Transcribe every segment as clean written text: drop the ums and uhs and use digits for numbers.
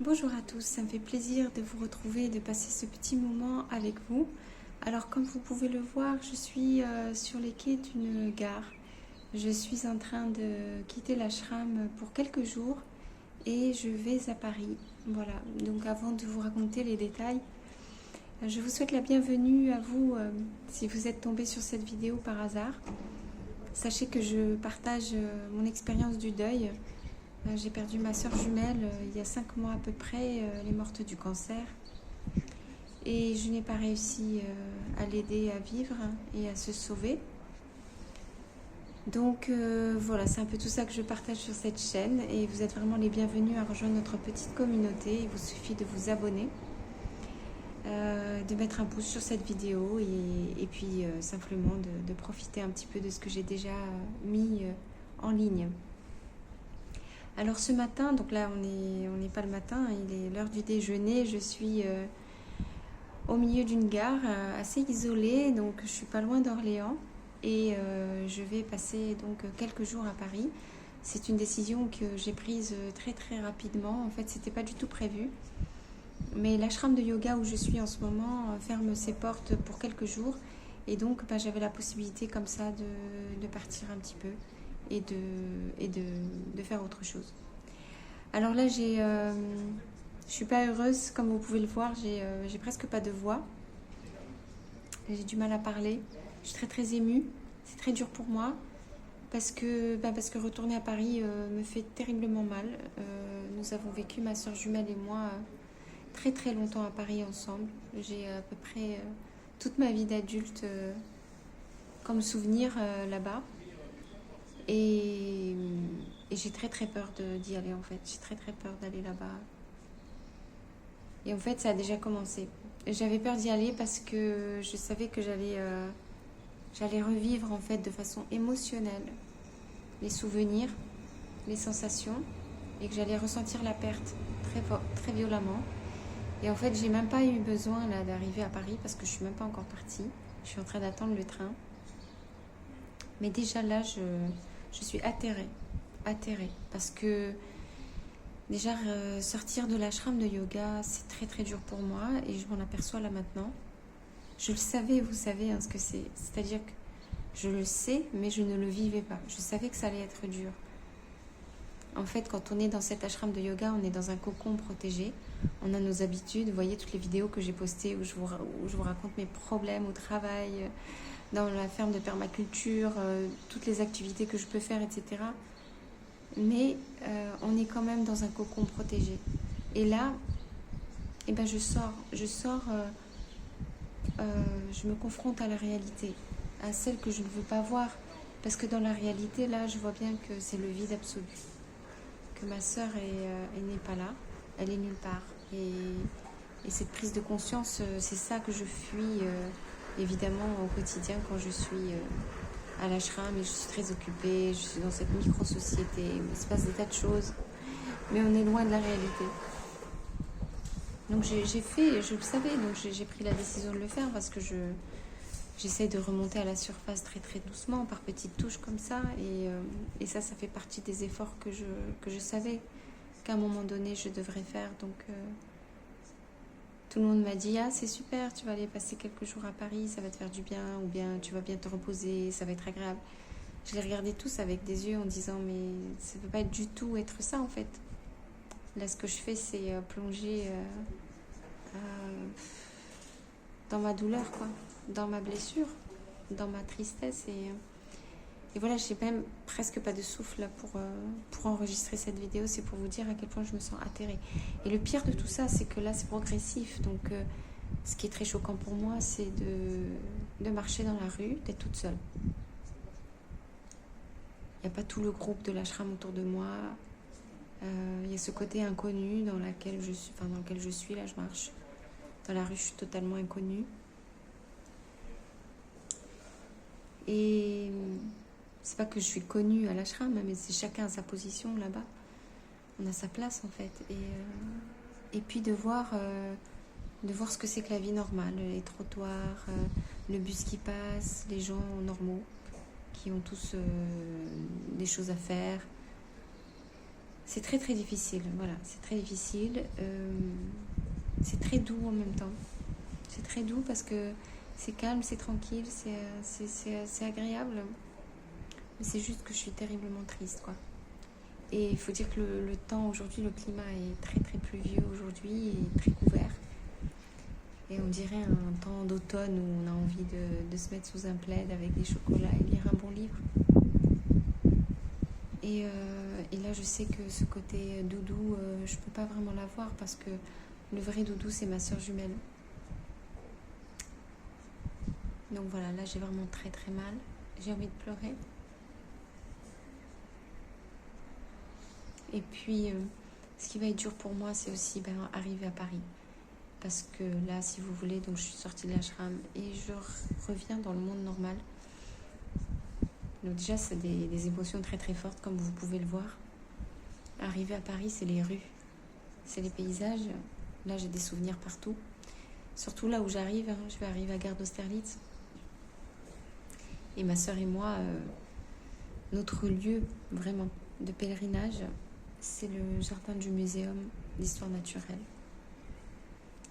Bonjour à tous, ça me fait plaisir de vous retrouver et de passer ce petit moment avec vous. Alors comme vous pouvez le voir, je suis sur les quais d'une gare. Je suis en train de quitter l'ashram pour quelques jours et je vais à Paris. Voilà, donc avant de vous raconter les détails, je vous souhaite la bienvenue à vous si vous êtes tombé sur cette vidéo par hasard. Sachez que je partage mon expérience du deuil. J'ai perdu ma sœur jumelle il y a 5 mois à peu près. Elle est morte du cancer. Et je n'ai pas réussi à l'aider à vivre et à se sauver. Donc voilà, c'est un peu tout ça que je partage sur cette chaîne. Et vous êtes vraiment les bienvenus à rejoindre notre petite communauté. Il vous suffit de vous abonner, de mettre un pouce sur cette vidéo et puis simplement de profiter un petit peu de ce que j'ai déjà mis en ligne. Alors ce matin, donc là on n'est pas le matin, il est l'heure du déjeuner, je suis au milieu d'une gare assez isolée, donc je suis pas loin d'Orléans et je vais passer donc quelques jours à Paris. C'est une décision que j'ai prise très très rapidement, en fait c'était pas du tout prévu. Mais l'ashram de yoga où je suis en ce moment ferme ses portes pour quelques jours et donc j'avais la possibilité comme ça de partir un petit peu et de faire autre chose. Alors là, je suis pas heureuse, comme vous pouvez le voir, j'ai presque pas de voix. J'ai du mal à parler. Je suis très très émue. C'est très dur pour moi parce que retourner à Paris me fait terriblement mal. Nous avons vécu, ma soeur jumelle et moi, très très longtemps à Paris ensemble. J'ai à peu près toute ma vie d'adulte comme souvenir là-bas. Et j'ai très très peur d'y aller en fait. J'ai très très peur d'aller là-bas. Et en fait, ça a déjà commencé. J'avais peur d'y aller parce que je savais que j'allais revivre en fait de façon émotionnelle les souvenirs, les sensations et que j'allais ressentir la perte très fort, très violemment. Et en fait, j'ai même pas eu besoin là d'arriver à Paris parce que je suis même pas encore partie. Je suis en train d'attendre le train. Mais déjà là, je suis atterrée parce que déjà sortir de l'ashram de yoga, c'est très très dur pour moi et je m'en aperçois là maintenant. Je le savais, vous savez ce que c'est. C'est-à-dire que je le sais, mais je ne le vivais pas. Je savais que ça allait être dur. En fait, quand on est dans cet ashram de yoga, on est dans un cocon protégé. On a nos habitudes. Vous voyez toutes les vidéos que j'ai postées où je vous raconte mes problèmes au travail, dans la ferme de permaculture, toutes les activités que je peux faire, etc. Mais on est quand même dans un cocon protégé. Et là, je sors, je me confronte à la réalité, à celle que je ne veux pas voir. Parce que dans la réalité, là, je vois bien que c'est le vide absolu. Que ma sœur n'est pas là, elle est nulle part. Et cette prise de conscience, c'est ça que je fuis évidemment au quotidien quand je suis à l'ashram et je suis très occupée, je suis dans cette micro-société, il se passe des tas de choses, mais on est loin de la réalité. Donc j'ai fait, je le savais, donc j'ai pris la décision de le faire parce que j'essaie de remonter à la surface très très doucement, par petites touches comme ça, et ça fait partie des efforts que je savais qu'à un moment donné je devrais faire. Donc tout le monde m'a dit « Ah, c'est super, tu vas aller passer quelques jours à Paris, ça va te faire du bien, ou bien tu vas bien te reposer, ça va être agréable. » Je les regardais tous avec des yeux en disant « Mais ça ne peut pas du tout être ça en fait. » Là, ce que je fais, c'est plonger dans ma douleur, quoi, dans ma blessure, dans ma tristesse. Et voilà, j'ai même presque pas de souffle là pour enregistrer cette vidéo. C'est pour vous dire à quel point je me sens atterrée. Et le pire de tout ça, c'est que là, c'est progressif. Donc, ce qui est très choquant pour moi, c'est de marcher dans la rue, d'être toute seule. Il n'y a pas tout le groupe de l'ashram autour de moi. Il y a ce côté inconnu dans lequel je suis. Là, je marche. Dans la rue, je suis totalement inconnue. Et c'est pas que je suis connue à l'ashram, mais c'est chacun à sa position là-bas. On a sa place en fait. Et puis de voir ce que c'est que la vie normale, les trottoirs, le bus qui passe, les gens normaux qui ont tous des choses à faire. c'est très très difficile, voilà, c'est très difficile. C'est très doux en même temps. C'est très doux parce que c'est calme, c'est tranquille, c'est agréable. Mais c'est juste que je suis terriblement triste, quoi. Et il faut dire que le temps aujourd'hui, le climat est très très pluvieux aujourd'hui et très couvert. Et on dirait un temps d'automne où on a envie de se mettre sous un plaid avec des chocolats et lire un bon livre. Et là, je sais que ce côté doudou, je peux pas vraiment l'avoir parce que le vrai doudou, c'est ma soeur jumelle. Donc voilà, là, j'ai vraiment très très mal. J'ai envie de pleurer. Et puis, ce qui va être dur pour moi, c'est aussi arriver à Paris. Parce que là, si vous voulez, donc je suis sortie de l'ashram et je reviens dans le monde normal. Donc déjà, c'est des émotions très très fortes, comme vous pouvez le voir. Arriver à Paris, c'est les rues, c'est les paysages. Là, j'ai des souvenirs partout. Surtout là où j'arrive, je vais arriver à Gare d'Austerlitz. Et ma sœur et moi, notre lieu vraiment de pèlerinage, c'est le jardin du muséum d'histoire naturelle,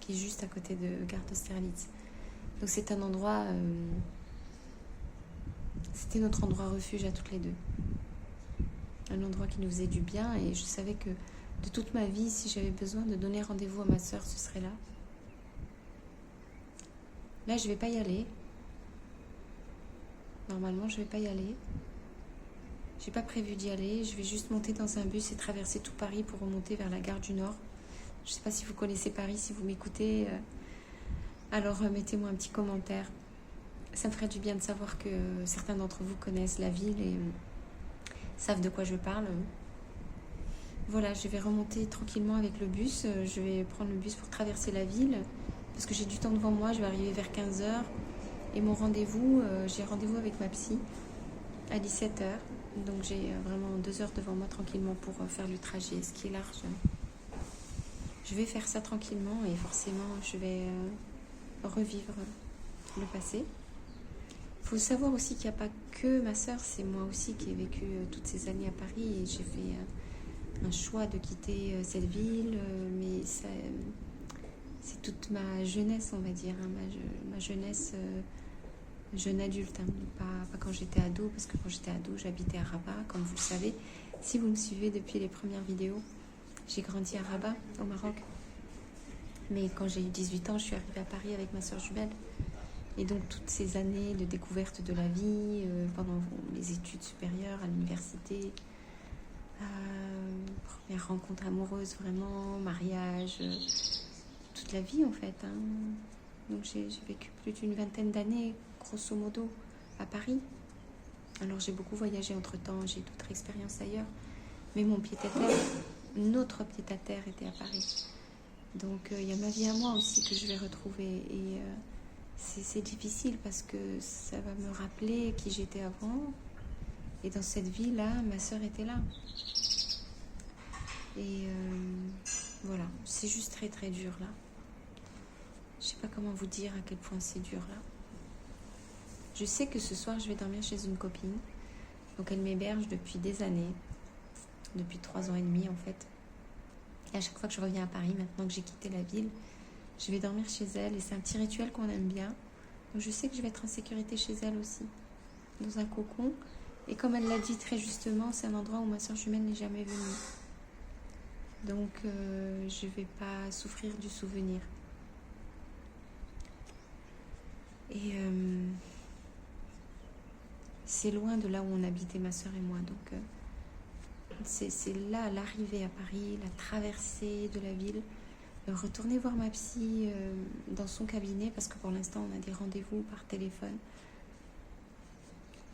qui est juste à côté de Gare d'Austerlitz. Donc c'est un endroit, c'était notre endroit refuge à toutes les deux. Un endroit qui nous faisait du bien et je savais que de toute ma vie, si j'avais besoin de donner rendez-vous à ma sœur, ce serait là. Là, je vais pas y aller. Normalement, je vais pas y aller. J'ai pas prévu d'y aller. Je vais juste monter dans un bus et traverser tout Paris pour remonter vers la gare du Nord. Je sais pas si vous connaissez Paris, si vous m'écoutez. Alors, mettez-moi un petit commentaire. Ça me ferait du bien de savoir que certains d'entre vous connaissent la ville et savent de quoi je parle. Voilà, je vais remonter tranquillement avec le bus. Je vais prendre le bus pour traverser la ville parce que j'ai du temps devant moi. Je vais arriver vers 15h. Et mon rendez-vous, j'ai rendez-vous avec ma psy à 17h. Donc j'ai vraiment 2 heures devant moi tranquillement pour faire le trajet, ce qui est large. Je vais faire ça tranquillement et forcément je vais revivre le passé. Il faut savoir aussi qu'il n'y a pas que ma sœur, c'est moi aussi qui ai vécu toutes ces années à Paris et j'ai fait un choix de quitter cette ville, mais c'est toute ma jeunesse, on va dire, hein, ma jeunesse jeune adulte, hein, pas quand j'étais ado, parce que quand j'étais ado, j'habitais à Rabat, comme vous le savez. Si vous me suivez depuis les premières vidéos, j'ai grandi à Rabat, au Maroc. Mais quand j'ai eu 18 ans, je suis arrivée à Paris avec ma soeur jumelle. Et donc toutes ces années de découverte de la vie, pendant les études supérieures, à l'université, première rencontre amoureuse vraiment, mariage, toute la vie en fait. Hein. Donc j'ai vécu plus d'une vingtaine d'années, grosso modo, à Paris. Alors j'ai beaucoup voyagé entre-temps, j'ai d'autres expériences ailleurs. Mais mon pied-à-terre, notre pied-à-terre était à Paris. Donc il y a ma vie à moi aussi que je vais retrouver. Et c'est difficile parce que ça va me rappeler qui j'étais avant. Et dans cette vie-là, ma sœur était là. Et voilà, c'est juste très très dur là. Je sais pas comment vous dire à quel point c'est dur là. Je sais que ce soir, je vais dormir chez une copine. Donc elle m'héberge depuis des années. Depuis 3 ans et demi en fait. Et à chaque fois que je reviens à Paris, maintenant que j'ai quitté la ville, je vais dormir chez elle. Et c'est un petit rituel qu'on aime bien. Donc je sais que je vais être en sécurité chez elle aussi. Dans un cocon. Et comme elle l'a dit très justement, c'est un endroit où ma soeur jumelle n'est jamais venue. Donc je ne vais pas souffrir du souvenir. Et c'est loin de là où on habitait ma soeur et moi. Donc c'est là l'arrivée à Paris, la traversée de la ville. Retourner voir ma psy dans son cabinet parce que pour l'instant on a des rendez-vous par téléphone.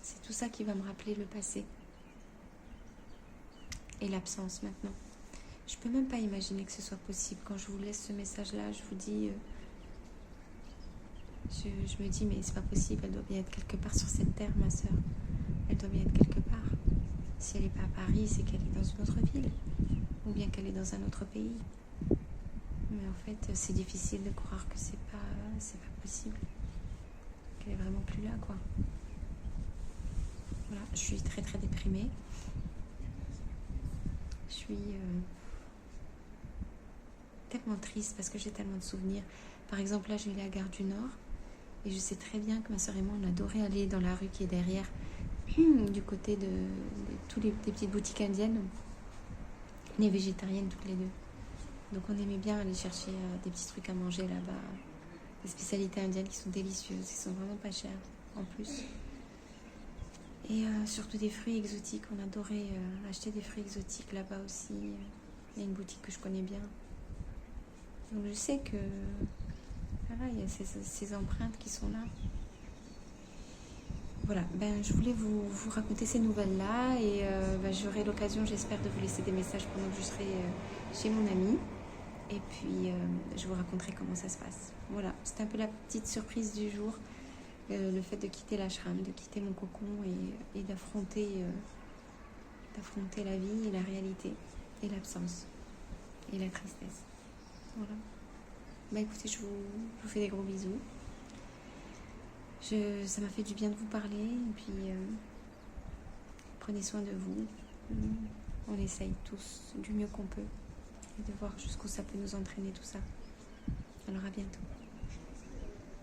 C'est tout ça qui va me rappeler le passé. Et l'absence maintenant. Je peux même pas imaginer que ce soit possible. Quand je vous laisse ce message-là, je vous dis... Je me dis, mais c'est pas possible, elle doit bien être quelque part sur cette terre, ma soeur. Elle doit bien être quelque part. Si elle n'est pas à Paris, c'est qu'elle est dans une autre ville. Ou bien qu'elle est dans un autre pays. Mais en fait, c'est difficile de croire que c'est pas possible. Qu'elle est vraiment plus là, quoi. Voilà, je suis très très déprimée. Je suis tellement triste parce que j'ai tellement de souvenirs. Par exemple, là, je vais aller à la gare du Nord et je sais très bien que ma soeur et moi, on adorait aller dans la rue qui est derrière, du côté de des petites boutiques indiennes, les végétariennes toutes les deux. Donc on aimait bien aller chercher des petits trucs à manger là-bas, des spécialités indiennes qui sont délicieuses, qui sont vraiment pas chères en plus. Et surtout des fruits exotiques, on adorait acheter des fruits exotiques là-bas aussi. Il y a une boutique que je connais bien. Donc je sais que voilà, il y a ces empreintes qui sont là. Voilà, je voulais vous raconter ces nouvelles-là et j'aurai l'occasion, j'espère, de vous laisser des messages pendant que je serai chez mon ami. Et puis, je vous raconterai comment ça se passe. Voilà, c'était un peu la petite surprise du jour. Le fait de quitter l'ashram, de quitter mon cocon et d'affronter la vie et la réalité et l'absence et la tristesse. Voilà. Écoutez, je vous fais des gros bisous. Ça m'a fait du bien de vous parler et puis prenez soin de vous. On essaye tous du mieux qu'on peut et de voir jusqu'où ça peut nous entraîner tout ça. Alors à bientôt.